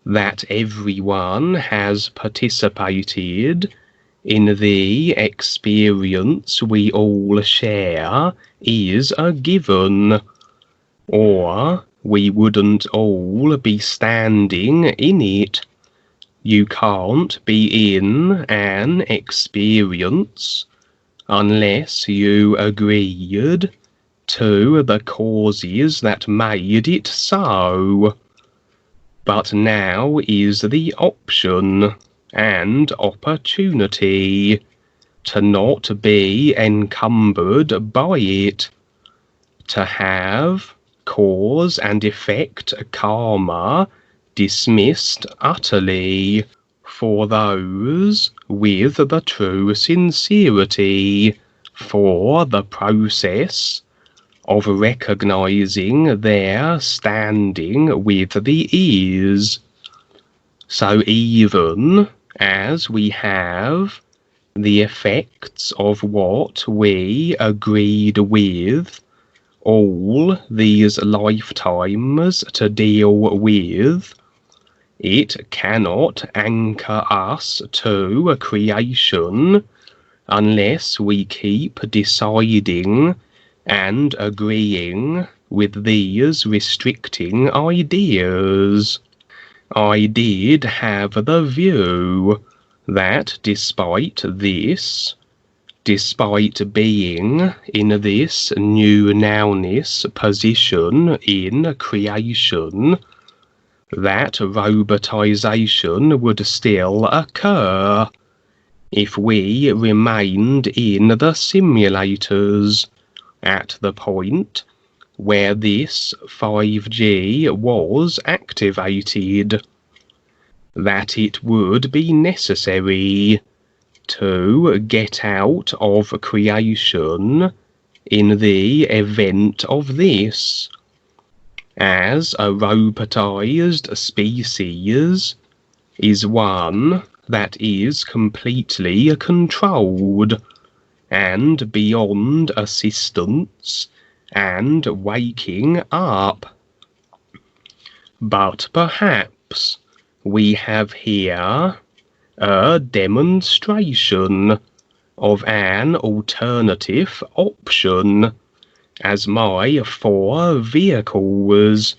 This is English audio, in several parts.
that everyone has participated in the experience we all share is a given, or we wouldn't all be standing in it. You can't be in an experience unless you agreed to the causes that made it so. But now is the option and opportunity to not be encumbered by it, to have cause and effect karma dismissed utterly for those with the true sincerity for the process of recognizing their standing with the ease. So even as we have the effects of what we agreed with all these lifetimes to deal with, it cannot anchor us to creation unless we keep deciding and agreeing with these restricting ideas. I did have the view that despite this, despite being in this new nowness position in creation, that robotization would still occur if we remained in the simulators at the point where this 5G was activated, that it would be necessary to get out of creation in the event of this. As a robotized species is one that is completely controlled and beyond assistance and waking up. But perhaps we have here a demonstration of an alternative option as my 4 vehicles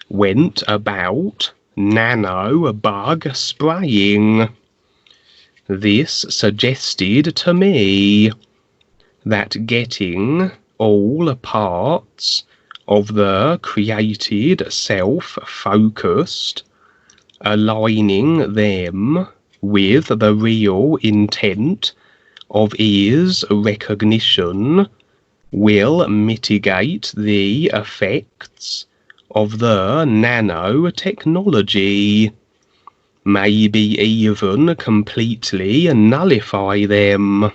went about nano bug spraying. This suggested to me that getting all parts of the created self focused, aligning them with the real intent of ease recognition, will mitigate the effects of the nanotechnology, maybe even completely nullify them.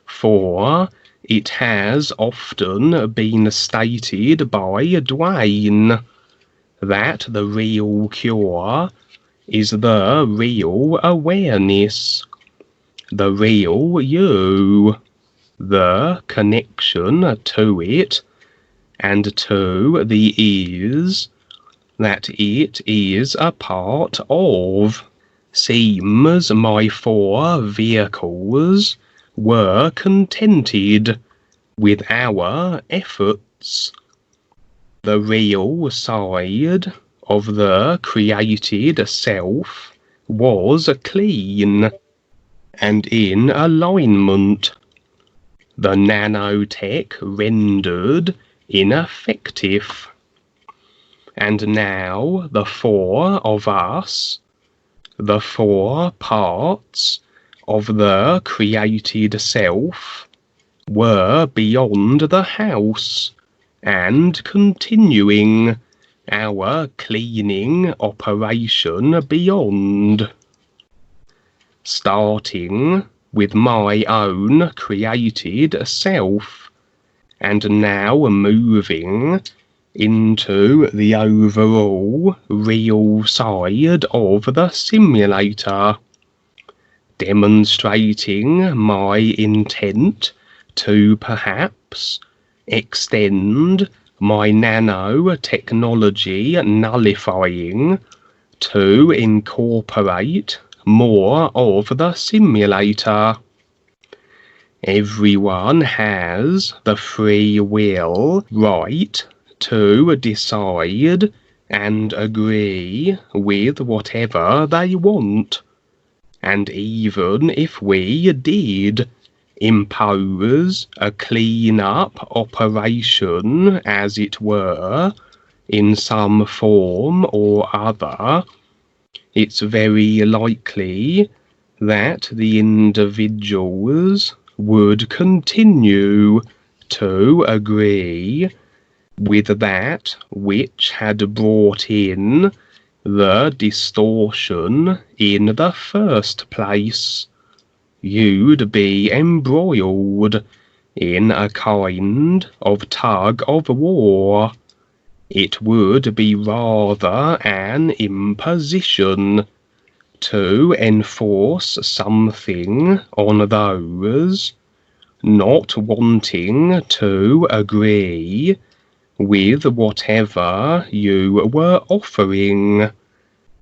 For it has often been stated by Dwayne that the real cure is the real awareness, the real you, the connection to it and to the ease that it is a part of. Seems my 4 vehicles were contented with our efforts. The real side of the created self was clean and in alignment. The nanotech rendered ineffective. And now the 4 of us, the 4 parts of the created self, were beyond the house and continuing our cleaning operation beyond. Starting with my own created self, and now moving into the overall real side of the simulator, demonstrating my intent to perhaps extend my nanotechnology nullifying to incorporate more of the simulator. Everyone has the free will right to decide and agree with whatever they want. And even if we did impose a clean-up operation, as it were, in some form or other, it's very likely that the individuals would continue to agree with that which had brought in the distortion in the first place. You'd be embroiled in a kind of tug of war. It would be rather an imposition to enforce something on those not wanting to agree with whatever you were offering,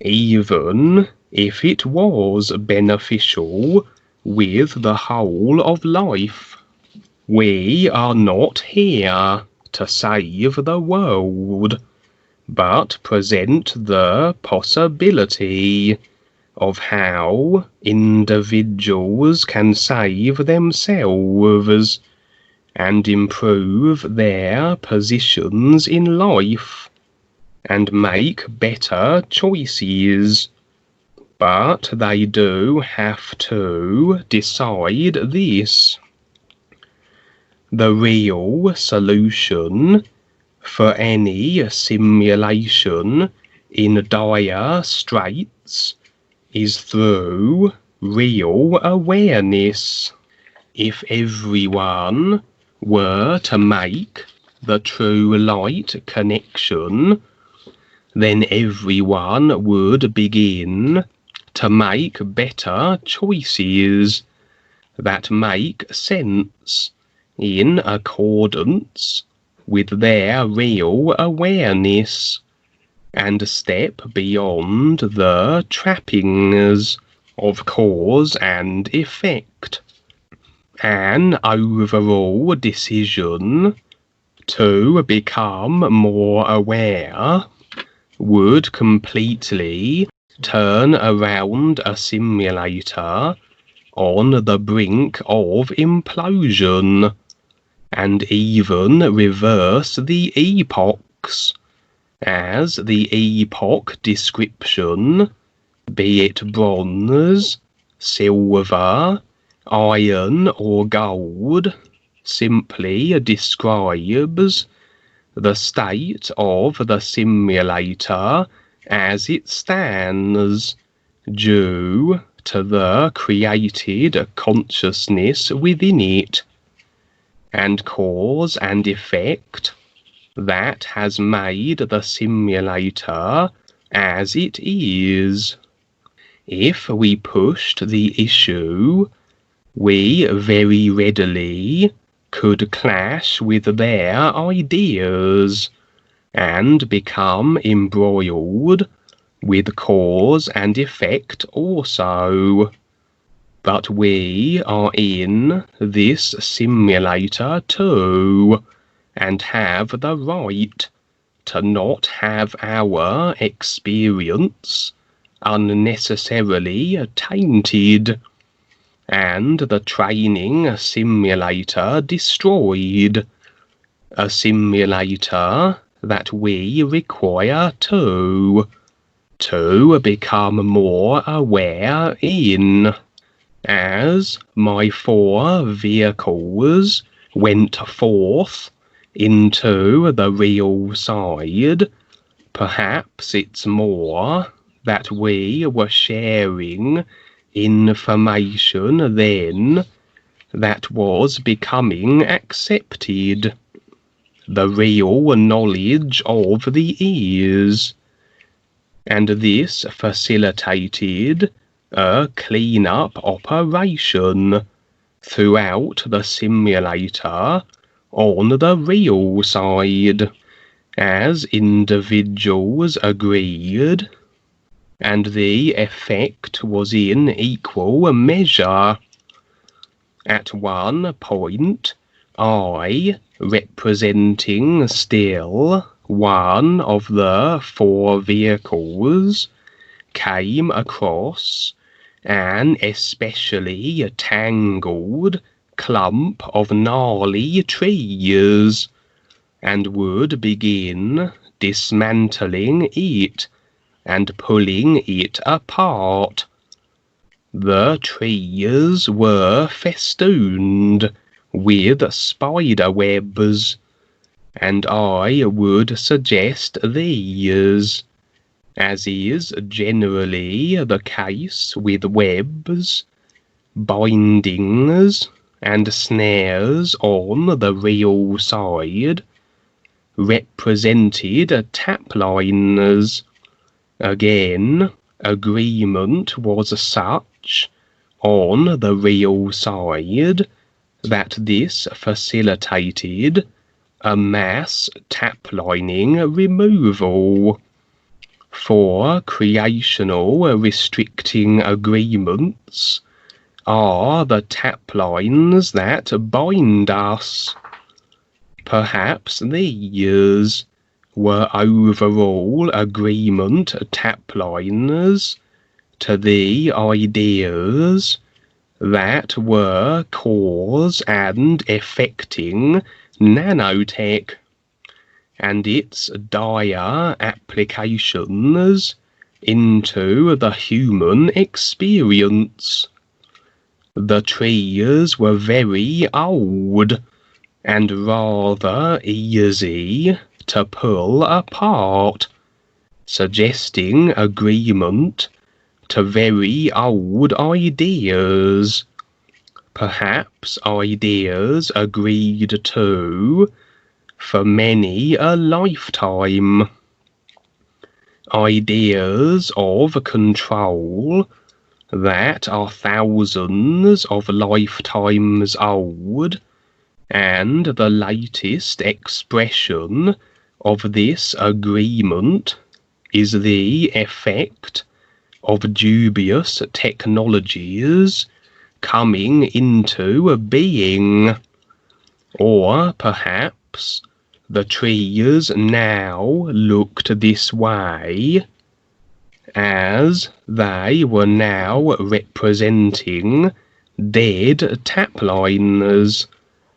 even if it was beneficial with the whole of life. We are not here to save the world, but present the possibility of how individuals can save themselves and improve their positions in life and make better choices. But they do have to decide this. The real solution for any simulation in dire straits is through real awareness. If everyone were to make the true light connection, then everyone would begin to make better choices that make sense in accordance with their real awareness, and step beyond the trappings of cause and effect. An overall decision to become more aware would completely turn around a simulator on the brink of implosion, and even reverse the epochs, as the epoch description, be it bronze, silver, iron or gold, simply describes the state of the simulator as it stands, due to the created consciousness within it, and cause and effect that has made the simulator as it is. If we pushed the issue, we very readily could clash with their ideas and become embroiled with cause and effect also. But we are in this simulator too, and have the right to not have our experience unnecessarily tainted, and the training simulator destroyed. A simulator that we require to become more aware in. As my 4 vehicles went forth into the real side, perhaps it's more that we were sharing information then that was becoming accepted, the real knowledge of the ears, and this facilitated a clean-up operation throughout the simulator on the real side, as individuals agreed and the effect was in equal measure. At one point, I, representing still one of the 4 vehicles, came across an especially tangled clump of gnarly trees, and would begin dismantling it and pulling it apart. The trees were festooned with spider webs, and I would suggest these, as is generally the case with webs, bindings, and snares on the RealSide, represented taplines. Again, agreement was such on the RealSide that this facilitated a mass taplining removal. For creational restricting agreements are the taplines that bind us. Perhaps these were overall agreement taplines to the ideas that were cause and effecting nanotech, and its dire applications into the human experience. The trees were very old and rather easy to pull apart, suggesting agreement to very old ideas, perhaps ideas agreed to for many a lifetime. Ideas of control that are thousands of lifetimes old, and the latest expression of this agreement is the effect of dubious technologies coming into being. Or perhaps the trees now looked this way, as they were now representing dead taplines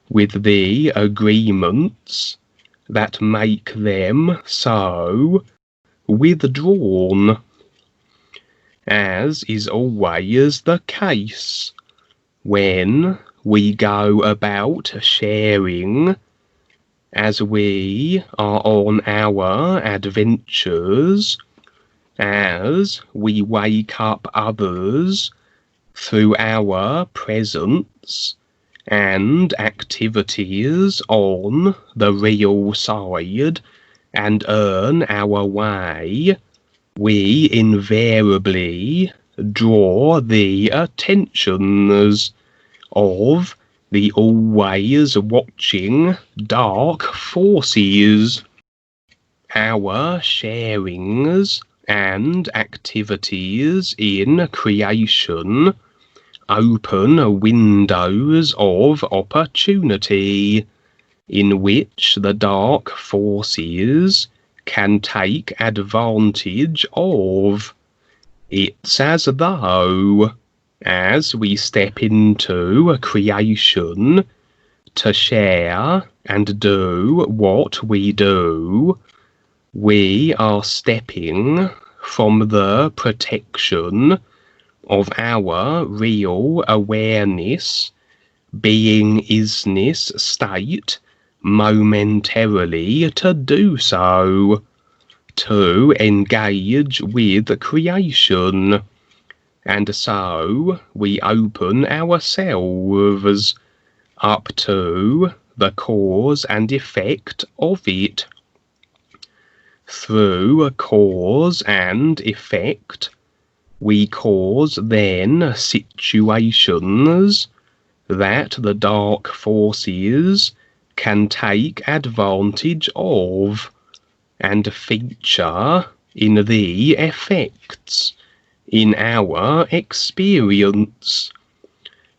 with the agreements that make them so withdrawn, as is always the case when we go about sharing, as we are on our adventures, as we wake up others through our presence and activities on the RealSide and earn our way, we invariably draw the attentions of the always watching dark forces. Our sharings and activities in creation open windows of opportunity in which the dark forces can take advantage of. It's as though, as we step into creation to share and do what we do, we are stepping from the protection of our real awareness, being-isness state momentarily to do so, to engage with creation. And so we open ourselves up to the cause and effect of it. Through cause and effect, we cause then situations that the dark forces can take advantage of and feature in the effects in our experience,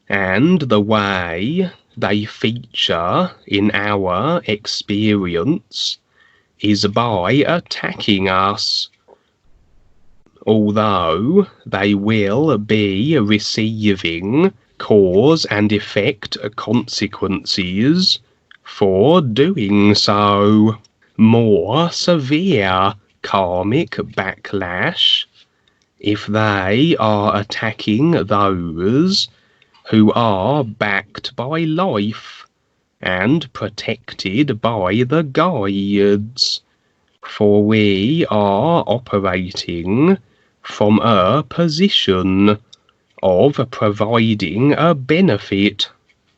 and the way they feature in our experience is by attacking us, although they will be receiving cause and effect consequences for doing so. More severe karmic backlash if they are attacking those who are backed by life and protected by the guides, for we are operating from a position of providing a benefit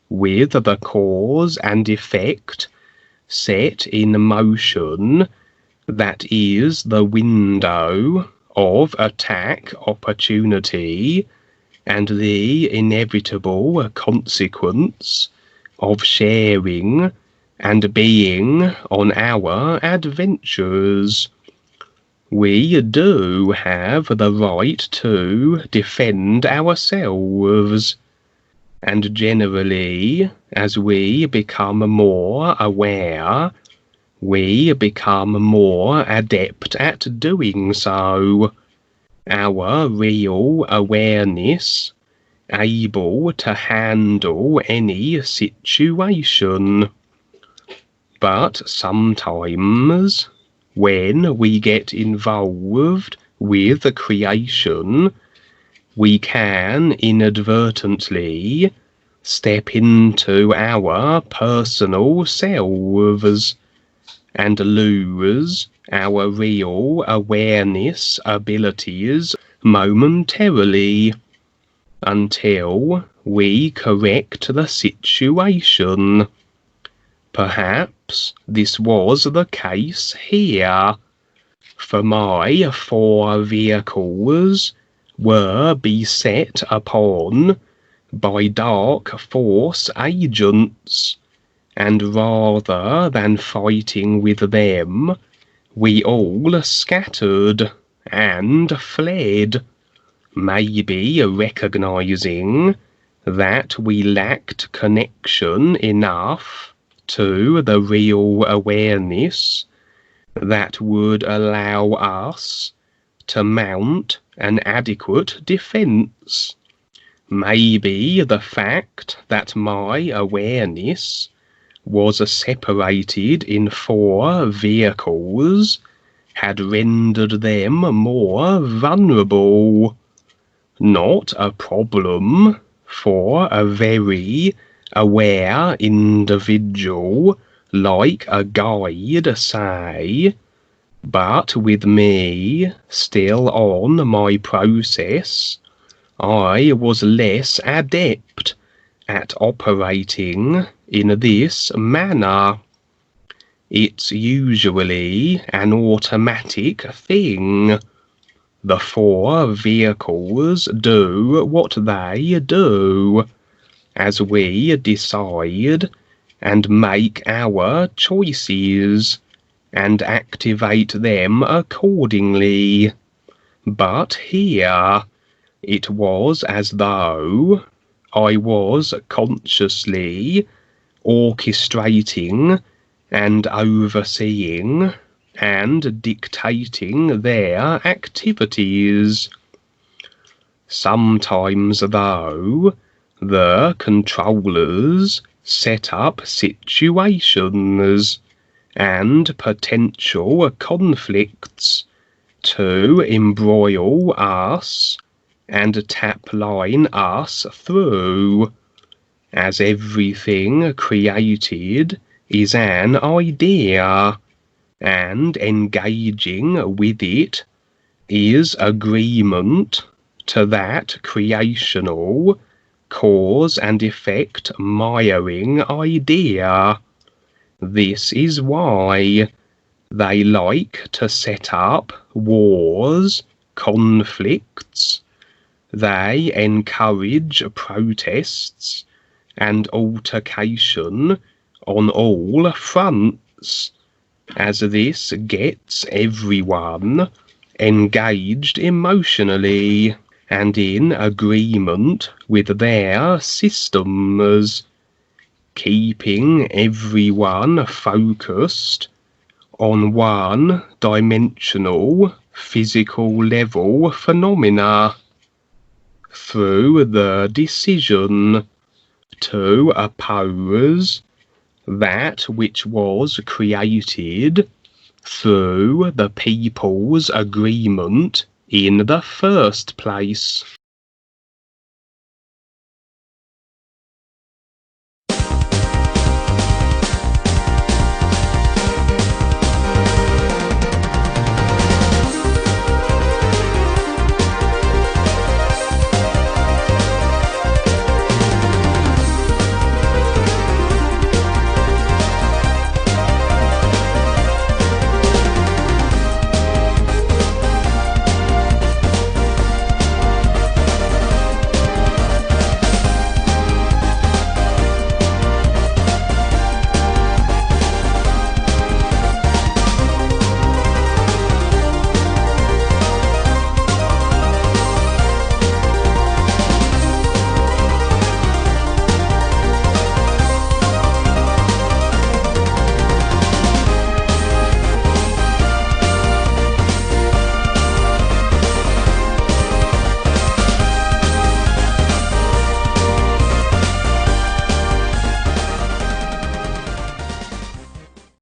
with the cause and effect set in motion that is the window of attack opportunity and the inevitable consequence of sharing and being on our adventures. We do have the right to defend ourselves, and generally, as we become more aware, we become more adept at doing so. Our real awareness able to handle any situation. But sometimes, when we get involved with creation, we can inadvertently step into our personal selves and lose our real awareness abilities momentarily until we correct the situation. Perhaps this was the case here, for my 4 vehicles were beset upon by dark force agents, and rather than fighting with them, we all scattered and fled, maybe recognizing that we lacked connection enough to the real awareness that would allow us to mount an adequate defense. Maybe the fact that my awareness was separated in 4 vehicles had rendered them more vulnerable. Not a problem for a very aware individual like a guide, say, but with me still on my process, I was less adept at operating in this manner. It's usually an automatic thing. The 4 vehicles do what they do, as we decide and make our choices and activate them accordingly. But here, it was as though I was consciously orchestrating and overseeing and dictating their activities. Sometimes, though, the controllers set up situations and potential conflicts to embroil us and tapline us through, as everything created is an idea, and engaging with it is agreement to that creational cause and effect miring idea. This is why they like to set up wars, conflicts. They encourage protests and altercation on all fronts, as this gets everyone engaged emotionally and in agreement with their systems, keeping everyone focused on one-dimensional physical level phenomena through the decision to oppose that which was created through the people's agreement in the first place.